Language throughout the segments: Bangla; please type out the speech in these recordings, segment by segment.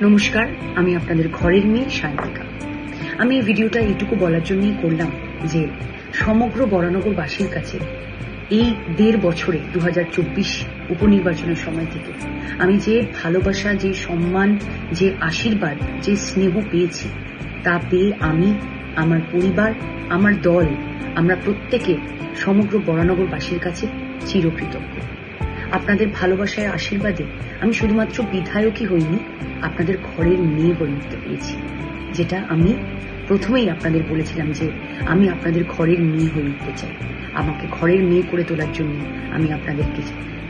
নমস্কার, আমি আপনাদের ঘরের মেয়ে সায়ন্তিকা। আমি এই ভিডিওটা এইটুকু বলার জন্যই করলাম যে সমগ্র বরানগরবাসীর কাছে এই 1.5 বছরে 2024 উপনির্বাচনের সময় থেকে আমি যে ভালোবাসা, যে সম্মান, যে আশীর্বাদ, যে স্নেহ পেয়েছি, তা পেয়ে আমি, আমার পরিবার, আমার দল, আমরা প্রত্যেকে সমগ্র বরানগরবাসীর কাছে চিরকৃতজ্ঞ। আপনাদের ভালোবাসায়, আশীর্বাদে আমি শুধুমাত্র বিধায়কই হইনি, আপনাদের ঘরের মেয়ে হয়ে উঠতে পেরেছি। যেটা আমি প্রথমেই আপনাদের বলেছিলাম যে আমি আপনাদের ঘরের মেয়ে হয়ে উঠতে চাই। আমাকে ঘরের মেয়ে করে তোলার জন্য আমি আপনাদের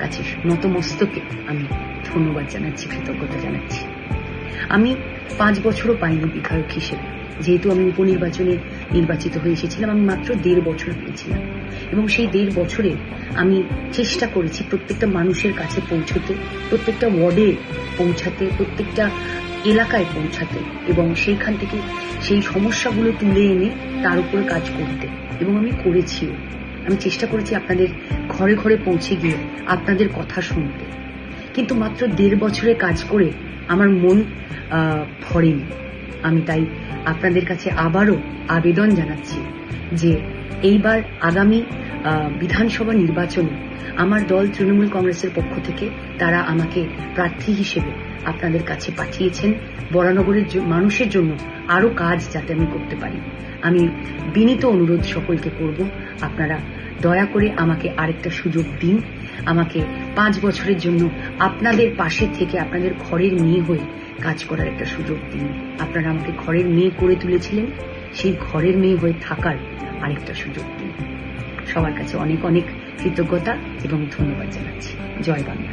কাছে নতমস্তকে আমি ধন্যবাদ জানাচ্ছি, কৃতজ্ঞতা জানাচ্ছি। আমি 5 বছরও পাইনি বিধায়ক হিসেবে, যেহেতু আমি উপনির্বাচনে নির্বাচিত হয়ে এসেছিলাম। আমি মাত্র 1.5 বছর পেয়েছিলাম এবং সেই 1.5 বছরে আমি চেষ্টা করেছি প্রত্যেকটা মানুষের কাছে পৌঁছতে, প্রত্যেকটা ওয়ার্ডে পৌঁছাতে, প্রত্যেকটা এলাকায় পৌঁছাতে এবং সেইখান থেকে সেই সমস্যাগুলো তুলে এনে তার উপরে কাজ করতে, এবং আমি করেছিও। আমি চেষ্টা করেছি আপনাদের ঘরে ঘরে পৌঁছে গিয়ে আপনাদের কথা শুনতে, কিন্তু মাত্র 1.5 বছরে কাজ করে আমার মন ভরেনি। আমি তাই আপনাদের কাছে আবারও আবেদন জানাচ্ছি যে এইবার আগামী বিধানসভা নির্বাচনে আমার দল তৃণমূল কংগ্রেসের পক্ষ থেকে তারা আমাকে প্রার্থী হিসেবে আপনাদের কাছে পাঠিয়েছেন, বরানগরের মানুষের জন্য আরো কাজ যাতে আমি করতে পারি। আমি বিনীত অনুরোধ সকলকে করব, আপনারা দয়া করে আমাকে আরেকটা সুযোগ দিন। আমাকে 5 বছরের জন্য আপনাদের পাশে থেকে আপনাদের ঘরের মেয়ে হয়ে কাজ করার একটা সুযোগ দিন। আপনারা আমাকে ঘরের মেয়ে করে তুলেছিলেন, সেই ঘরের মেয়ে হয়ে থাকার আরেকটা সুযোগ দিন। সবার কাছে অনেক অনেক কৃতজ্ঞতা এবং ধন্যবাদ জানাচ্ছি। জয় বাংলা।